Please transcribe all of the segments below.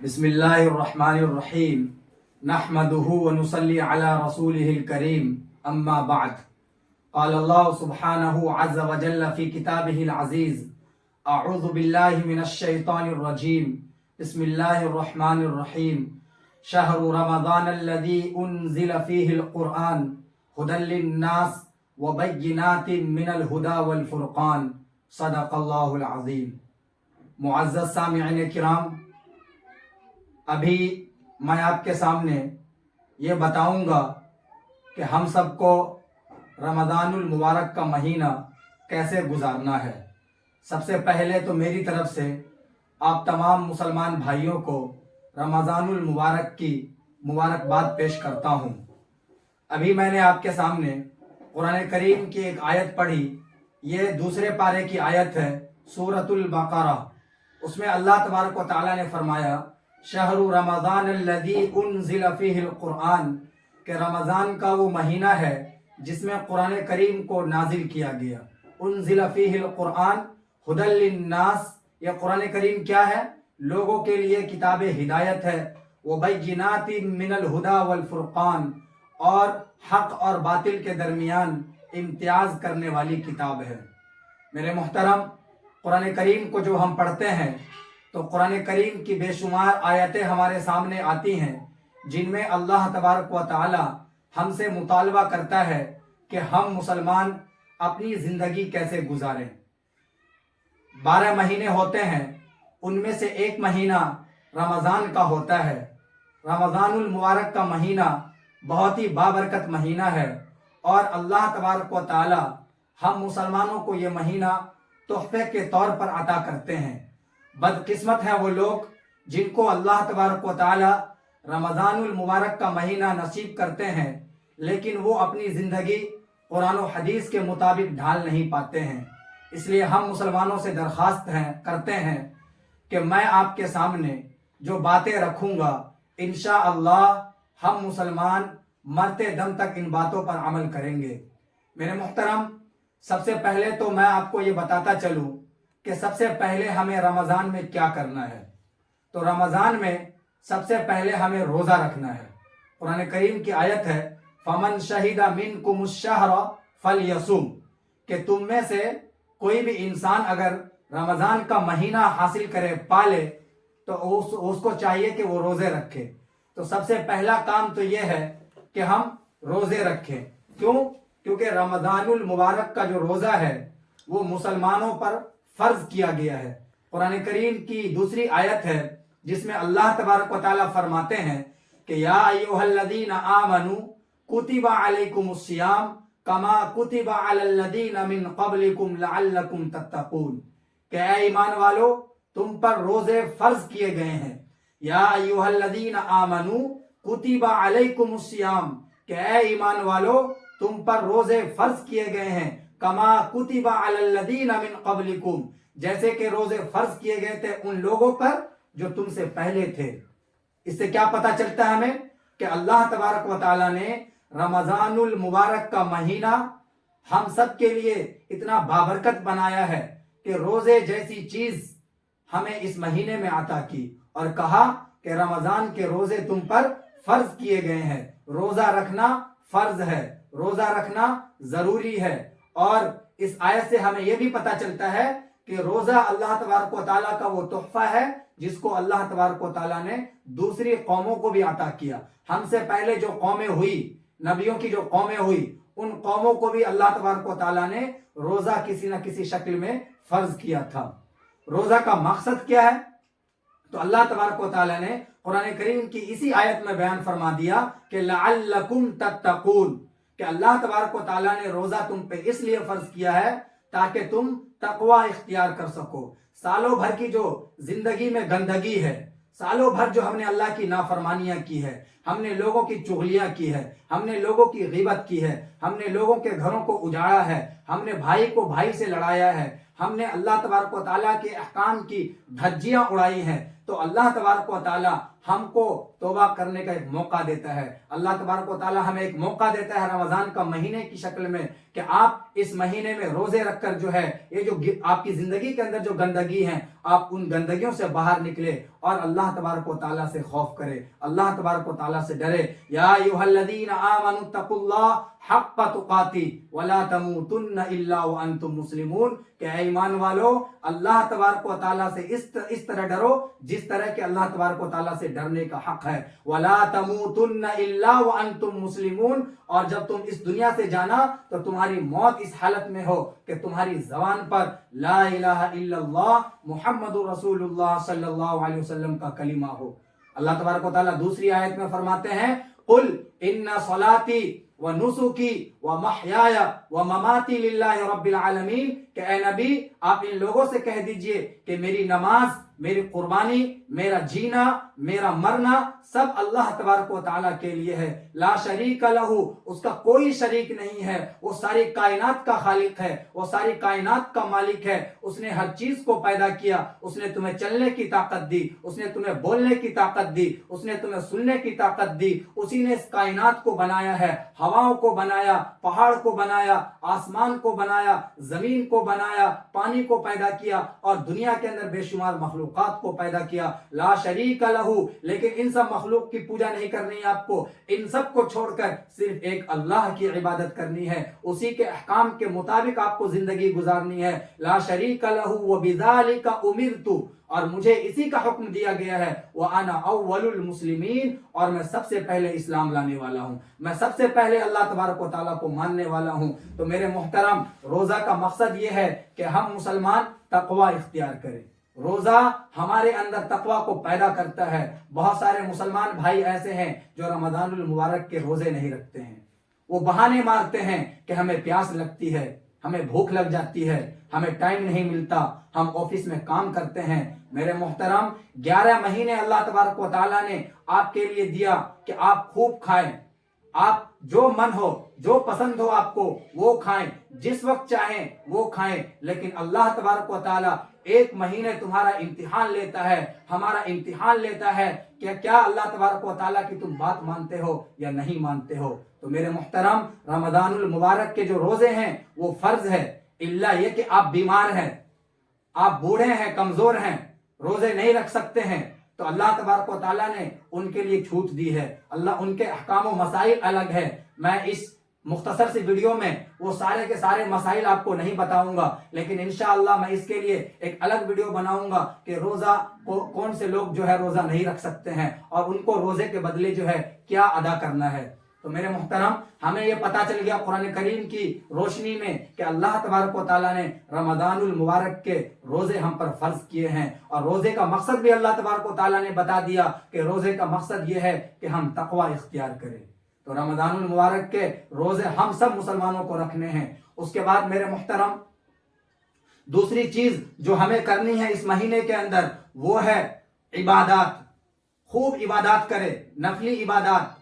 بسم الله الرحمن الرحيم نحمده ونصلي على رسوله الكريم أما بعد قال الله سبحانه عز وجل في كتابه العزيز أعوذ بالله من الشيطان الرجيم بسم الله الرحمن الرحيم شهر رمضان الذي أنزل فيه القرآن هدى للناس وبينات من الهدى والفرقان صدق الله العظيم. معزز سامعین کرام، ابھی میں آپ کے سامنے یہ بتاؤں گا کہ ہم سب کو رمضان المبارک کا مہینہ کیسے گزارنا ہے۔ سب سے پہلے تو میری طرف سے آپ تمام مسلمان بھائیوں کو رمضان المبارک کی مبارکباد پیش کرتا ہوں۔ ابھی میں نے آپ کے سامنے قرآن کریم کی ایک آیت پڑھی، یہ دوسرے پارے کی آیت ہے سورۃ البقرہ۔ اس میں اللہ تبارک و تعالیٰ نے فرمایا شہر رمضان الذی انزل فیہ القرآن، کہ رمضان کا وہ مہینہ ہے جس میں قرآن کریم کو نازل کیا گیا۔ انزل فیہ القرآن ہدی للناس، یہ قرآن کریم کیا ہے؟ لوگوں کے لیے کتاب ہدایت ہے۔ وبینات من الہدی والفرقان، اور حق اور باطل کے درمیان امتیاز کرنے والی کتاب ہے۔ میرے محترم، قرآن کریم کو جو ہم پڑھتے ہیں تو قرآن کریم کی بے شمار آیتیں ہمارے سامنے آتی ہیں جن میں اللہ تبارک و تعالی ہم سے مطالبہ کرتا ہے کہ ہم مسلمان اپنی زندگی کیسے گزاریں۔ 12 مہینے ہوتے ہیں، ان میں سے ایک مہینہ رمضان کا ہوتا ہے۔ رمضان المبارک کا مہینہ بہت ہی بابرکت مہینہ ہے، اور اللہ تبارک و تعالی ہم مسلمانوں کو یہ مہینہ تحفے کے طور پر عطا کرتے ہیں۔ بدقسمت ہیں وہ لوگ جن کو اللہ تبارک و تعالی رمضان المبارک کا مہینہ نصیب کرتے ہیں، لیکن وہ اپنی زندگی قرآن و حدیث کے مطابق ڈھال نہیں پاتے ہیں۔ اس لیے ہم مسلمانوں سے درخواست کرتے ہیں کہ میں آپ کے سامنے جو باتیں رکھوں گا انشاءاللہ ہم مسلمان مرتے دم تک ان باتوں پر عمل کریں گے۔ میرے محترم، سب سے پہلے تو میں آپ کو یہ بتاتا چلوں کہ سب سے پہلے ہمیں رمضان میں کیا کرنا ہے۔ تو رمضان میں سب سے پہلے ہمیں روزہ رکھنا ہے۔ قرآن کریم کی آیت ہے فَمَنْ شَهِدَ مِنْكُمُ الشَّهْرَ فَلْيَصُمْ، کہ تم میں سے کوئی بھی انسان اگر رمضان کا مہینہ حاصل کرے، پالے، تو اس کو چاہیے کہ وہ روزے رکھے۔ تو سب سے پہلا کام تو یہ ہے کہ ہم روزے رکھیں۔ کیوں؟ کیونکہ رمضان المبارک کا جو روزہ ہے وہ مسلمانوں پر فرض کیا گیا ہے۔ قرآن کریم کی دوسری آیت ہے جس میں اللہ تبارک و تعالیٰ فرماتے ہیں کہ یا ایھا الذین آمنوا کتب علیکم الصیام کما کتب علی الذین من قبلکم لعلکم تتقون، کہ اے ایمان والو تم پر روزے فرض کیے گئے ہیں۔ یا ایھا الذین آمنوا کتب علیکم الصیام، کہ اے ایمان والو تم پر روزے فرض کیے گئے ہیں، کما کتب علی الذین من قبلکم، جیسے کہ روزے فرض کیے گئے تھے ان لوگوں پر جو تم سے پہلے تھے۔ اس سے کیا پتہ چلتا ہے ہمیں کہ اللہ تبارک و تعالیٰ نے رمضان المبارک کا مہینہ ہم سب کے لیے اتنا بابرکت بنایا ہے کہ روزے جیسی چیز ہمیں اس مہینے میں عطا کی، اور کہا کہ رمضان کے روزے تم پر فرض کیے گئے ہیں۔ روزہ رکھنا فرض ہے، روزہ رکھنا ضروری ہے۔ اور اس آیت سے ہمیں یہ بھی پتہ چلتا ہے کہ روزہ اللہ تبارک و تعالیٰ کا وہ تحفہ ہے جس کو اللہ تبارک و تعالیٰ نے دوسری قوموں کو بھی عطا کیا۔ ہم سے پہلے جو قومیں ہوئی، نبیوں کی جو قومیں ہوئی، ان قوموں کو بھی اللہ تبارک و تعالیٰ نے روزہ کسی نہ کسی شکل میں فرض کیا تھا۔ روزہ کا مقصد کیا ہے؟ تو اللہ تبارک و تعالیٰ نے قرآن کریم کی اسی آیت میں بیان فرما دیا کہ لعلکم تتقون، کہ اللہ تبارک و تعالیٰ نے روزہ تم پہ اس لیے فرض کیا ہے تاکہ تم تقوی اختیار کر سکو۔ سالوں بھر کی جو زندگی میں گندگی ہے، سالوں بھر جو ہم نے اللہ کی نافرمانیاں کی ہے، ہم نے لوگوں کی چغلیاں کی ہے، ہم نے لوگوں کی غیبت کی ہے، ہم نے لوگوں کے گھروں کو اجاڑا ہے، ہم نے بھائی کو بھائی سے لڑایا ہے، ہم نے اللہ تبارک و تعالیٰ کے احکام کی دھجیاں اڑائی ہیں، تو اللہ تبارک و تعالیٰ ہم کو توبہ کرنے کا ایک موقع دیتا ہے. اللہ تبارک و تعالی ہمیں ایک موقع دیتا ہے رمضان کا مہینے کی شکل میں کہ آپ اس مہینے میں روزے رکھ کر جو ہے یہ جو آپ کی زندگی کے اندر جو گندگی ہیں آپ ان گندگیوں سے باہر نکلے اور اللہ تبارک و تعالیٰ سے خوف کرے, اللہ تبارک و تعالیٰ سے ڈرے. یا ایھا الذین آمنوا اتقوا اللہ حق تقاتی ولا تموتن الا وانتم مسلمون, کہ اے ایمان والو اللہ تبارک و تعالیٰ سے اس طرح ڈرو جس طرح کہ اللہ تبارک و تعالیٰ سے ڈرنے کا حق ہے. ولا تموتن الا وانتم مسلمون, اور جب تم اس دنیا سے جانا تو تمہاری موت اس حالت میں ہو کہ تمہاری زبان پر لا الہ الا اللہ محمد رسول اللہ صلی اللہ علیہ وسلم کا کلمہ ہو. اللہ تبارک و تعالیٰ دوسری آیت میں فرماتے ہیں قل ان صلاتی ونسکی ومحیای ومماتی للہ رب العالمین, کہ اے نبی آپ ان لوگوں سے کہہ دیجئے کہ میری نماز, میری قربانی, میرا جینا, میرا مرنا سب اللہ تبارک و تعالیٰ کے لیے ہے. لا شریک لہ, اس کا کوئی شریک نہیں ہے, وہ ساری کائنات کا خالق ہے, وہ ساری کائنات کا مالک ہے. اس نے ہر چیز کو پیدا کیا, اس نے تمہیں چلنے کی طاقت دی, اس نے تمہیں بولنے کی طاقت دی, اس نے تمہیں سننے کی طاقت دی. اسی نے اس کائنات کو بنایا ہے, ہواؤں کو بنایا, پہاڑ کو بنایا, آسمان کو بنایا, زمین کو بنایا, پانی کو پیدا کیا اور دنیا کے اندر بے شمار مخلوقات کو پیدا کیا. لا شریک لہ, لیکن ان سب مخلوق کی پوجا نہیں کرنی ہے آپ کو, ان سب کو چھوڑ کر صرف ایک اللہ کی عبادت کرنی ہے, اسی کے احکام کے مطابق آپ کو زندگی گزارنی ہے. لا شریک لہ وبذالک امرت, اور مجھے اسی کا حکم دیا گیا ہے. وَأَنَا أَوَّلُ الْمُسْلِمِينَ, اور میں سب سے پہلے اسلام لانے والا ہوں, میں سب سے پہلے اللہ تبارک و تعالیٰ کو ماننے والا ہوں. تو میرے محترم, روزہ کا مقصد یہ ہے کہ ہم مسلمان تقوی اختیار کریں. روزہ ہمارے اندر تقوی کو پیدا کرتا ہے. بہت سارے مسلمان بھائی ایسے ہیں جو رمضان المبارک کے روزے نہیں رکھتے ہیں. وہ بہانے مارتے ہیں کہ ہمیں پیاس لگتی ہے, ہمیں بھوک لگ جاتی ہے, ہمیں ٹائم نہیں ملتا, ہم آفس میں کام کرتے ہیں. میرے محترم, 11 مہینے اللہ تبارک و تعالیٰ نے آپ کے لیے دیا کہ آپ خوب کھائیں, آپ جو من ہو, جو پسند ہو آپ کو وہ کھائیں, جس وقت چاہیں وہ کھائیں. لیکن اللہ تبارک و تعالیٰ ایک مہینے تمہارا امتحان لیتا ہے, ہمارا امتحان لیتا ہے کہ کیا اللہ تبارک و تعالیٰ کی تم بات مانتے ہو یا نہیں مانتے ہو. تو میرے محترم, رمضان المبارک کے جو روزے ہیں وہ فرض ہے, الا یہ کہ آپ بیمار ہیں, آپ بوڑھے ہیں, کمزور ہیں, روزے نہیں رکھ سکتے ہیں, تو اللہ تبارک و تعالیٰ نے ان کے لیے چھوٹ دی ہے. اللہ, ان کے احکام و مسائل الگ ہے. میں اس مختصر سی ویڈیو میں وہ سارے کے سارے مسائل آپ کو نہیں بتاؤں گا, لیکن انشاءاللہ میں اس کے لیے ایک الگ ویڈیو بناؤں گا کہ روزہ کون سے لوگ جو ہے روزہ نہیں رکھ سکتے ہیں اور ان کو روزے کے بدلے جو ہے کیا ادا کرنا ہے. تو میرے محترم, ہمیں یہ پتا چل گیا قرآن کریم کی روشنی میں کہ اللہ تبارک و تعالیٰ نے رمضان المبارک کے روزے ہم پر فرض کیے ہیں, اور روزے کا مقصد بھی اللہ تبارک و تعالیٰ نے بتا دیا کہ روزے کا مقصد یہ ہے کہ ہم تقوی اختیار کریں. تو رمضان المبارک کے روزے ہم سب مسلمانوں کو رکھنے ہیں. اس کے بعد میرے محترم, دوسری چیز جو ہمیں کرنی ہے اس مہینے کے اندر وہ ہے عبادات. خوب عبادات کریں, نفلی عبادات,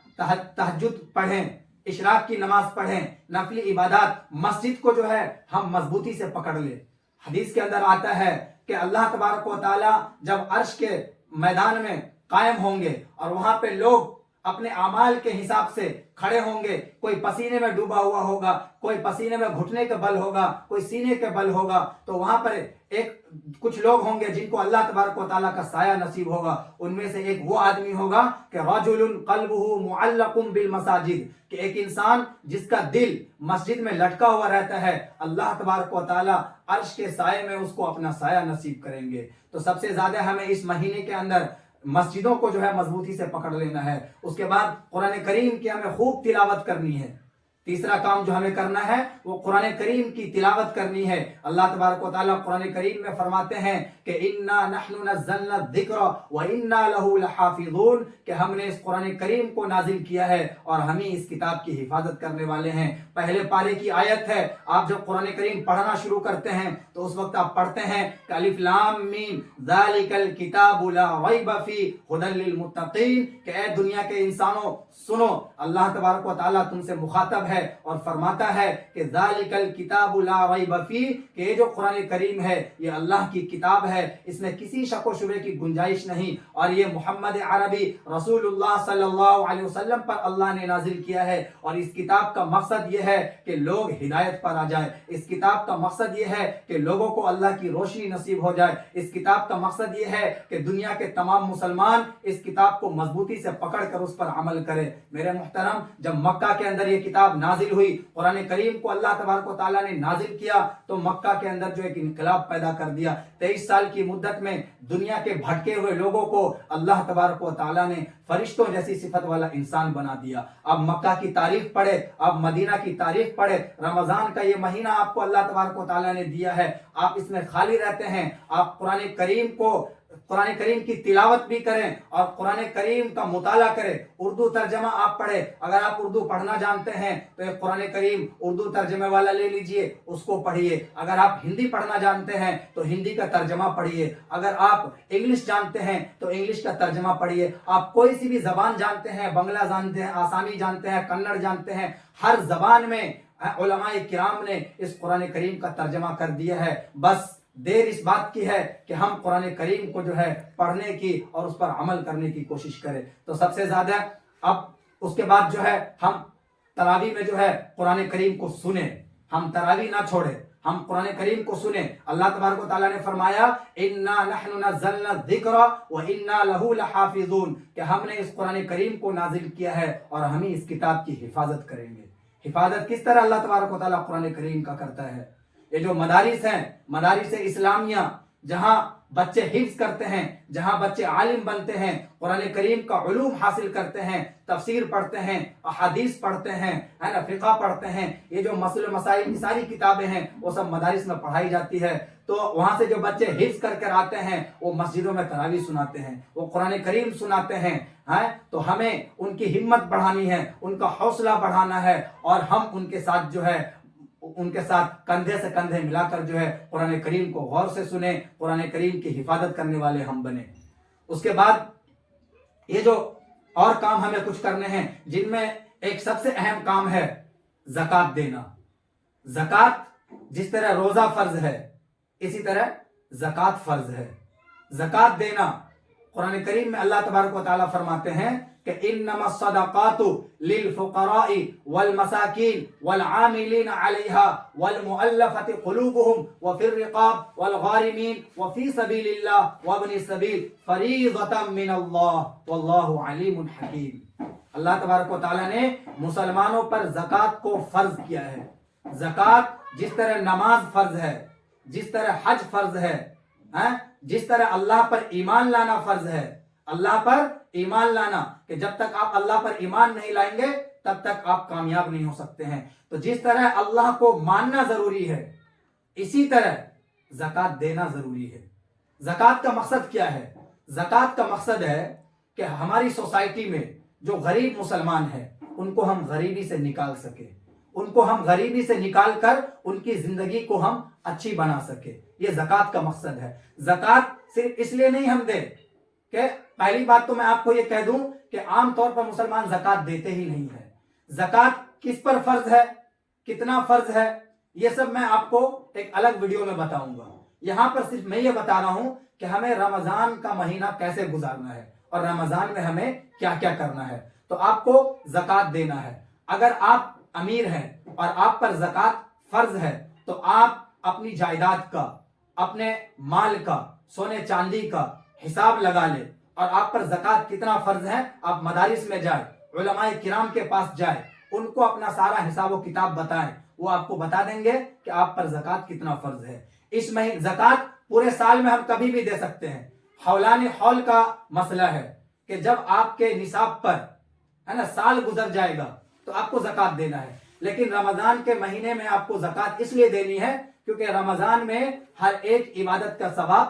تہجد پڑھیں, اشراق کی نماز پڑھیں, نفلی عبادات. مسجد کو جو ہے ہم مضبوطی سے پکڑ لیں. حدیث کے اندر آتا ہے کہ اللہ تبارک و تعالیٰ جب عرش کے میدان میں قائم ہوں گے اور وہاں پہ لوگ اپنے اعمال کے حساب سے کھڑے ہوں گے, کوئی پسینے میں ڈوبا ہوا ہوگا, کوئی پسینے میں گھٹنے کے بل ہوگا, کوئی سینے کے بل ہوگا, تو وہاں پر کچھ لوگ ہوں گے جن کو اللہ تبارک و تعالیٰ کا سایہ نصیب ہوگا. ان میں سے ایک وہ آدمی ہوگا کہ رجل قلبہ معلق بالمساجد, کہ ایک انسان جس کا دل مسجد میں لٹکا ہوا رہتا ہے, اللہ تبارک و تعالیٰ عرش کے سائے میں اس کو اپنا سایہ نصیب کریں گے. تو سب سے زیادہ ہمیں اس مہینے کے اندر مسجدوں کو جو ہے مضبوطی سے پکڑ لینا ہے. اس کے بعد قرآن کریم کی ہمیں خوب تلاوت کرنی ہے. تیسرا کام جو ہمیں کرنا ہے وہ قرآن کریم کی تلاوت کرنی ہے. اللہ تبارک و تعالیٰ قرآن کریم میں فرماتے ہیں کہ انا نحن نزلنا الذکر وانا له لحافظون, کہ ہم نے اس قرآن کریم کو نازل کیا ہے اور ہم ہی اس کتاب کی حفاظت کرنے والے ہیں. پہلے پارے کی آیت ہے. آپ جب قرآن کریم پڑھنا شروع کرتے ہیں تو اس وقت آپ پڑھتے ہیں کہ الف لام میم ذالک الکتاب لا ریب فیہ ھدی للمتقین, کہ اے دنیا کے انسانوں سنو, اللہ تبارک و تعالیٰ تم سے مخاطب ہے ہے اور فرماتا ہے کہ ذالک الکتاب لا ریب فیہ، کہ یہ جو قرآن کریم ہے یہ اللہ کی کتاب ہے، اس میں کسی شک و شبے کی گنجائش نہیں، اور یہ محمد عربی رسول اللہ صلی اللہ علیہ وسلم پر اللہ نے نازل کیا ہے، اور اس کتاب کا مقصد یہ ہے کہ لوگ ہدایت پر آ جائیں، اس کتاب کا مقصد یہ ہے کہ لوگوں کو اللہ کی روشنی نصیب ہو جائے، اس کتاب کا مقصد یہ ہے کہ دنیا کے تمام مسلمان اس کتاب کو مضبوطی سے پکڑ کر اس پر عمل کرے۔ میرے محترم، جب مکہ کے اندر یہ کتاب نازل ہوئی، قرآن کریم کو اللہ تبارک و تعالیٰ نے نازل کیا تو مکہ کے اندر جو ایک انقلاب پیدا کر دیا۔ 23 سال کی مدت میں دنیا کے بھٹکے ہوئے لوگوں کو اللہ تبارک و تعالیٰ نے فرشتوں جیسی صفت والا انسان بنا دیا۔ اب مکہ کی تعریف پڑھے، اب مدینہ کی تعریف پڑھے، رمضان کا یہ مہینہ آپ کو اللہ تبارک و تعالیٰ نے دیا ہے، آپ اس میں خالی رہتے ہیں، آپ قرآن کریم کی تلاوت بھی کریں اور قرآن کریم کا مطالعہ کریں، اردو ترجمہ آپ پڑھیں، اگر آپ اردو پڑھنا جانتے ہیں تو ایک قرآن کریم اردو ترجمے والا لے لیجئے، اس کو پڑھیے، اگر آپ ہندی پڑھنا جانتے ہیں تو ہندی کا ترجمہ پڑھیے، اگر آپ انگلش جانتے ہیں تو انگلش کا ترجمہ پڑھیے، آپ کوئی سی بھی زبان جانتے ہیں، بنگلہ جانتے ہیں، آسامی جانتے ہیں، کنڑ جانتے ہیں، ہر زبان میں علماء کرام نے اس قرآن کریم کا ترجمہ کر دیا ہے۔ بس دیر اس بات کی ہے کہ ہم قرآن کریم کو جو ہے پڑھنے کی اور اس پر عمل کرنے کی کوشش کریں۔ تو سب سے زیادہ اب اس کے بعد جو ہے ہم تراویح میں جو ہے قرآن کریم کو سنیں، ہم تراویح نہ چھوڑیں، ہم قرآن کریم کو سنیں۔ اللہ تبارک و تعالیٰ نے فرمایا اِنَّا نَحْنُ نَزَّلْنَا الذِّكْرَ وَإِنَّا لَهُ لَحَافِظُونَ، کہ ہم نے اس قرآن کریم کو نازل کیا ہے اور ہم ہی اس کتاب کی حفاظت کریں گے۔ حفاظت کس طرح اللہ تبارک و تعالیٰ قرآن کریم کا کرتا ہے؟ یہ جو مدارس ہیں، مدارس اسلامیہ، جہاں بچے حفظ کرتے ہیں، جہاں بچے عالم بنتے ہیں، قرآن کریم کا علوم حاصل کرتے ہیں، تفسیر پڑھتے ہیں، احادیث پڑھتے ہیں، فقہ پڑھتے ہیں، یہ جو مسئلے مسائل کی ساری کتابیں ہیں وہ سب مدارس میں پڑھائی جاتی ہے۔ تو وہاں سے جو بچے حفظ کر کر آتے ہیں وہ مسجدوں میں تراویح سناتے ہیں، وہ قرآن کریم سناتے ہیں۔ تو ہمیں ان کی ہمت بڑھانی ہے، ان کا حوصلہ بڑھانا ہے، اور ہم ان کے ساتھ جو ہے ان کے ساتھ کندھے سے کندھے ملا کر جو ہے قرآن کریم کو غور سے سنیں، قرآن کریم کی حفاظت کرنے والے ہم بنیں۔ اس کے بعد یہ جو اور کام ہمیں کچھ کرنے ہیں، جن میں ایک سب سے اہم کام ہے زکوٰۃ دینا۔ زکوٰۃ جس طرح روزہ فرض ہے اسی طرح زکوٰۃ فرض ہے۔ زکوٰۃ دینا، قرآن کریم میں اللہ تبارک و تعالیٰ فرماتے ہیں کہ انما الصدقات للفقراء والمساکین والعاملین علیہا والمؤلفۃ قلوبهم وفی الرقاب والغارمین وفی سبیل اللہ وابن السبیل فریضۃ من اللہ واللہ علیم حکیم۔ اللہ تبارک و تعالیٰ نے مسلمانوں پر زکوٰۃ کو فرض کیا ہے۔ زکوٰۃ جس طرح نماز فرض ہے، جس طرح حج فرض ہے، جس طرح اللہ پر ایمان لانا فرض ہے، اللہ پر ایمان لانا، کہ جب تک آپ اللہ پر ایمان نہیں لائیں گے تب تک آپ کامیاب نہیں ہو سکتے ہیں۔ تو جس طرح اللہ کو ماننا ضروری ہے اسی طرح زکوٰۃ دینا ضروری ہے۔ زکوٰۃ کا مقصد کیا ہے؟ زکوٰۃ کا مقصد ہے کہ ہماری سوسائٹی میں جو غریب مسلمان ہیں ان کو ہم غریبی سے نکال سکیں، ان کو ہم غریبی سے نکال کر ان کی زندگی کو ہم اچھی بنا سکے، یہ زکوٰۃ کا مقصد ہے۔ زکوٰۃ صرف اس لیے نہیں ہم دیں کہ پہلی بات تو میں آپ کو یہ کہہ دوں کہ عام طور پر مسلمان زکوٰۃ دیتے ہی نہیں ہے۔ زکوٰۃ کس پر فرض ہے، کتنا فرض ہے، یہ سب میں آپ کو ایک الگ ویڈیو میں بتاؤں گا۔ یہاں پر صرف میں یہ بتا رہا ہوں کہ ہمیں رمضان کا مہینہ کیسے گزارنا ہے اور رمضان میں ہمیں کیا کیا کرنا ہے۔ تو آپ کو زکوٰۃ دینا ہے۔ اگر آپ امیر ہیں اور آپ پر زکوٰۃ فرض ہے تو آپ اپنی جائیداد کا، اپنے مال کا، سونے چاندی کا حساب لگا لیں، اور آپ پر زکوٰۃ کتنا فرض ہے آپ مدارس میں جائیں، علماء کرام کے پاس جائیں، ان کو اپنا سارا حساب و کتاب بتائیں، وہ آپ کو بتا دیں گے کہ آپ پر زکوٰۃ کتنا فرض ہے۔ اس مہینے زکوٰۃ پورے سال میں ہم کبھی بھی دے سکتے ہیں۔ حولان حول کا مسئلہ ہے کہ جب آپ کے نصاب پر سال گزر جائے گا تو آپ کو زکوٰۃ دینا ہے، لیکن رمضان کے مہینے میں آپ کو زکوٰۃ اس لیے دینی ہے کیونکہ رمضان میں ہر ایک عبادت کا ثواب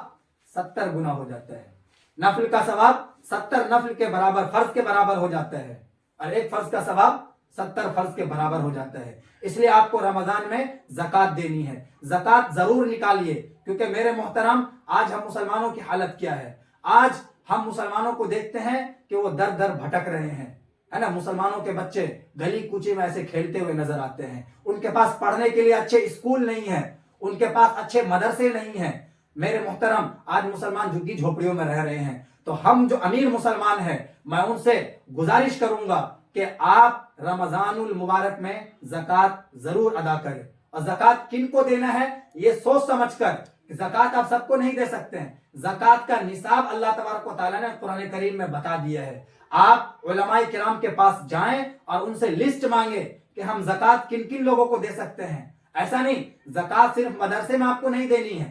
70 گنا ہو جاتا ہے، نفل کا ثواب 70 نفل کے برابر، فرض کے برابر ہو جاتا ہے، اور ایک فرض کا ثواب 70 فرض کے برابر ہو جاتا ہے۔ اس لیے آپ کو رمضان میں زکوٰۃ دینی ہے۔ زکوٰۃ ضرور نکالیے، کیونکہ میرے محترم آج ہم مسلمانوں کی حالت کیا ہے؟ آج ہم مسلمانوں کو دیکھتے ہیں کہ وہ در در بھٹک رہے ہیں، ہے نا, مسلمانوں کے بچے گلی کوچے میں ایسے کھیلتے ہوئے نظر آتے ہیں. ان کے پاس پڑھنے کے لیے اچھے اسکول نہیں ہیں, ان کے پاس اچھے مدرسے نہیں ہیں. میرے محترم, آج مسلمان جھگی جھوپڑیوں میں رہ رہے ہیں. تو ہم جو امیر مسلمان ہیں, میں ان سے گزارش کروں گا کہ آپ رمضان المبارک میں زکوٰۃ ضرور ادا کریں. اور زکوٰۃ کن کو دینا ہے یہ سوچ سمجھ کر. زکوٰۃ آپ سب کو نہیں دے سکتے ہیں. زکوٰۃ کا نصاب اللہ تبارک و تعالیٰ نے قرآن کریم میں بتا دیا ہے. آپ علماء کرام کے پاس جائیں اور ان سے لسٹ مانگیں کہ ہم زکوٰۃ کن کن لوگوں کو دے سکتے ہیں. ایسا نہیں زکوٰۃ صرف مدرسے میں آپ کو نہیں دینی ہے.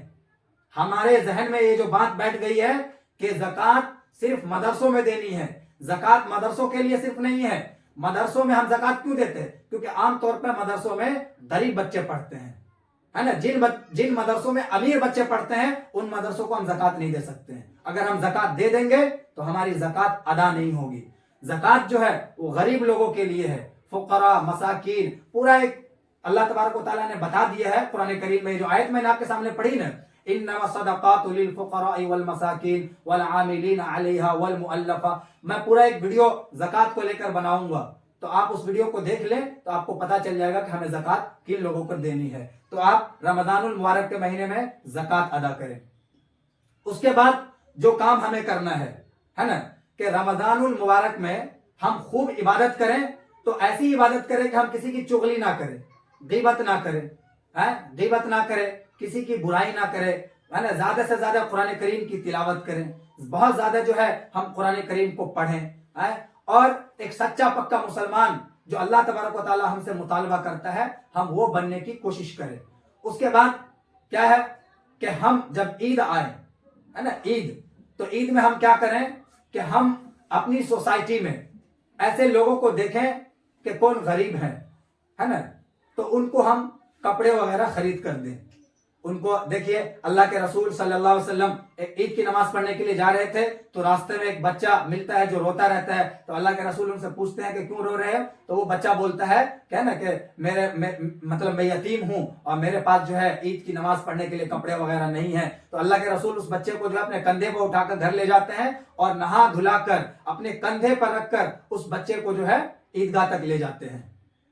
ہمارے ذہن میں یہ جو بات بیٹھ گئی ہے کہ زکوٰۃ صرف مدرسوں میں دینی ہے. زکوٰۃ مدرسوں کے لیے صرف نہیں ہے. مدرسوں میں ہم زکوٰۃ کیوں دیتے ہیں؟ کیونکہ عام طور پر مدرسوں میں غریب بچے پڑھتے ہیں, ہے نا. جن مدرسوں میں امیر بچے پڑھتے ہیں ان مدرسوں کو ہم زکوٰۃ نہیں دے سکتے ہیں. اگر ہم زکوٰۃ دے دیں گے تو ہماری زکوٰۃ ادا نہیں ہوگی. زکوٰۃ جو ہے وہ غریب لوگوں کے لیے ہے, فقراء, مساکین, پورا ایک اللہ تبارک و تعالیٰ نے بتا دیا ہے قرآن کریم میں. جو آیت میں نے آپ کے سامنے پڑھی نا, انما الصدقات للفقراء والمساکین والعاملین علیہا والمؤلفہ, میں پورا ایک ویڈیو زکوٰۃ کو لے کر بناؤں گا, تو آپ اس ویڈیو کو دیکھ لیں تو آپ کو پتا چل جائے گا کہ ہمیں زکوٰۃ کن لوگوں کو دینی ہے. تو آپ رمضان المبارک کے مہینے میں زکوٰۃ ادا کریں. اس کے بعد جو کام ہمیں کرنا ہے نا, کہ رمضان المبارک میں ہم خوب عبادت کریں. تو ایسی عبادت کریں کہ ہم کسی کی چغلی نہ کریں, غیبت نہ کریں, غیبت نہ کریں, کسی کی برائی نہ کریں, ہے نا. زیادہ سے زیادہ قرآن کریم کی تلاوت کریں, بہت زیادہ جو ہے ہم قرآن کریم کو پڑھیں, اور ایک سچا پکا مسلمان جو اللہ تبارک و تعالیٰ ہم سے مطالبہ کرتا ہے ہم وہ بننے کی کوشش کریں. اس کے بعد کیا ہے کہ ہم جب عید آئے, ہے نا, عید, تو عید میں ہم کیا کریں کہ ہم اپنی سوسائٹی میں ایسے لوگوں کو دیکھیں کہ کون غریب ہیں, ہے نا, تو ان کو ہم کپڑے وغیرہ خرید کر دیں. ان کو دیکھیے, اللہ کے رسول صلی اللہ علیہ وسلم عید کی نماز پڑھنے کے لیے جا رہے تھے تو راستے میں ایک بچہ ملتا ہے جو روتا رہتا ہے. تو اللہ کے رسول ان سے پوچھتے ہیں کہ کیوں رو رہے ہیں؟ تو وہ بچہ بولتا ہے کہ نا کہ میں یتیم ہوں اور میرے پاس جو ہے عید کی نماز پڑھنے کے لیے کپڑے وغیرہ نہیں ہیں. تو اللہ کے رسول اس بچے کو جو ہے اپنے کندھے پر اٹھا کر گھر لے جاتے ہیں اور نہا دھلا کر اپنے کندھے پر رکھ کر اس بچے کو جو ہے عیدگاہ تک لے جاتے ہیں.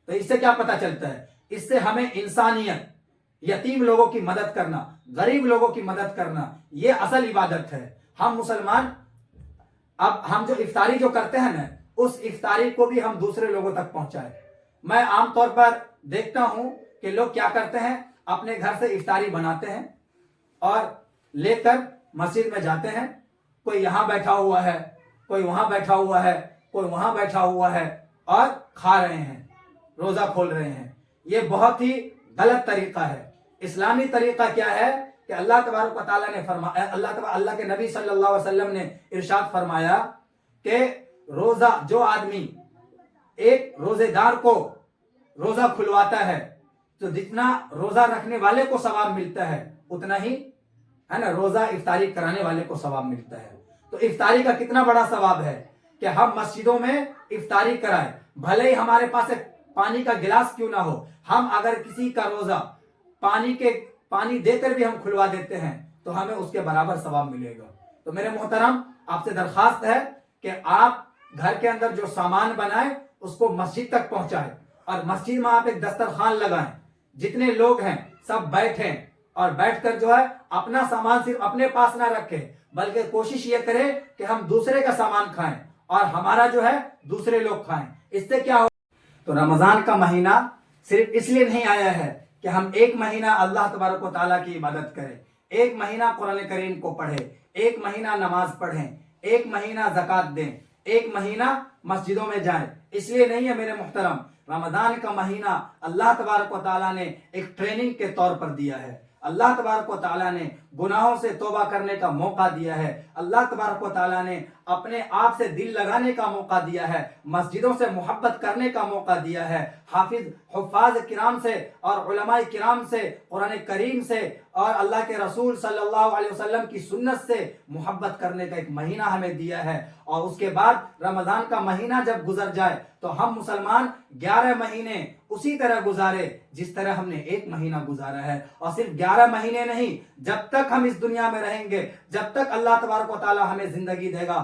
تو اس سے کیا پتہ چلتا ہے؟ اس سے ہمیں انسانیت, یتیم لوگوں کی مدد کرنا, غریب لوگوں کی مدد کرنا, یہ اصل عبادت ہے. ہم مسلمان اب ہم جو افطاری جو کرتے ہیں نا, اس افطاری کو بھی ہم دوسرے لوگوں تک پہنچائیں. میں عام طور پر دیکھتا ہوں کہ لوگ کیا کرتے ہیں, اپنے گھر سے افطاری بناتے ہیں اور لے کر مسجد میں جاتے ہیں. کوئی یہاں بیٹھا ہوا ہے, کوئی وہاں بیٹھا ہوا ہے, کوئی وہاں بیٹھا ہوا ہے اور کھا رہے ہیں, روزہ کھول رہے ہیں. یہ بہت ہی غلط طریقہ ہے. اسلامی طریقہ کیا ہے کہ اللہ تبارک و تعالیٰ نے فرمایا, اللہ کے نبی صلی اللہ علیہ وسلم نے ارشاد فرمایا کہ روزہ, جو آدمی ایک روزے دار کو روزہ کھلواتا ہے تو جتنا روزہ رکھنے والے کو ثواب ملتا ہے اتنا ہی, ہے نا, روزہ افطاری کرانے والے کو ثواب ملتا ہے. تو افطاری کا کتنا بڑا ثواب ہے کہ ہم مسجدوں میں افطاری کرائیں. بھلے ہی ہمارے پاس پانی کا گلاس کیوں نہ ہو, ہم اگر کسی کا روزہ پانی دے کر بھی ہم کھلوا دیتے ہیں تو ہمیں اس کے برابر ثواب ملے گا. تو میرے محترم, آپ سے درخواست ہے کہ آپ گھر کے اندر جو سامان بنائیں اس کو مسجد تک پہنچائیں, اور مسجد میں آپ ایک دسترخوان لگائیں. جتنے لوگ ہیں سب بیٹھیں اور بیٹھ کر جو ہے اپنا سامان صرف اپنے پاس نہ رکھیں, بلکہ کوشش یہ کریں کہ ہم دوسرے کا سامان کھائیں اور ہمارا جو ہے دوسرے لوگ کھائیں. اس سے کیا ہو, تو رمضان کا مہینہ صرف اس لیے نہیں آیا ہے کہ ہم ایک مہینہ اللہ تبارک و تعالیٰ کی عبادت کریں, ایک مہینہ قرآن کریم کو پڑھیں, ایک مہینہ نماز پڑھیں, ایک مہینہ زکوٰۃ دیں, ایک مہینہ مسجدوں میں جائیں. اس لیے نہیں ہے میرے محترم, رمضان کا مہینہ اللہ تبارک و تعالیٰ نے ایک ٹریننگ کے طور پر دیا ہے. اللہ تبارک و تعالیٰ نے گناہوں سے توبہ کرنے کا موقع دیا ہے. اللہ تبارک و تعالیٰ نے اپنے آپ سے دل لگانے کا موقع دیا ہے, مسجدوں سے محبت کرنے کا موقع دیا ہے, حفاظ کرام سے اور علماء کرام سے, قرآن کریم سے اور اللہ کے رسول صلی اللہ علیہ وسلم کی سنت سے محبت کرنے کا ایک مہینہ ہمیں دیا ہے. اور اس کے بعد رمضان کا مہینہ جب گزر جائے تو ہم مسلمان 11 مہینے اسی طرح گزارے جس طرح ہم نے ایک مہینہ گزارا ہے. اور صرف 11 مہینے نہیں, جب تک ہم اس دنیا میں رہیں گے, جب تک اللہ تبارک و تعالی ہمیں زندگی دے گا,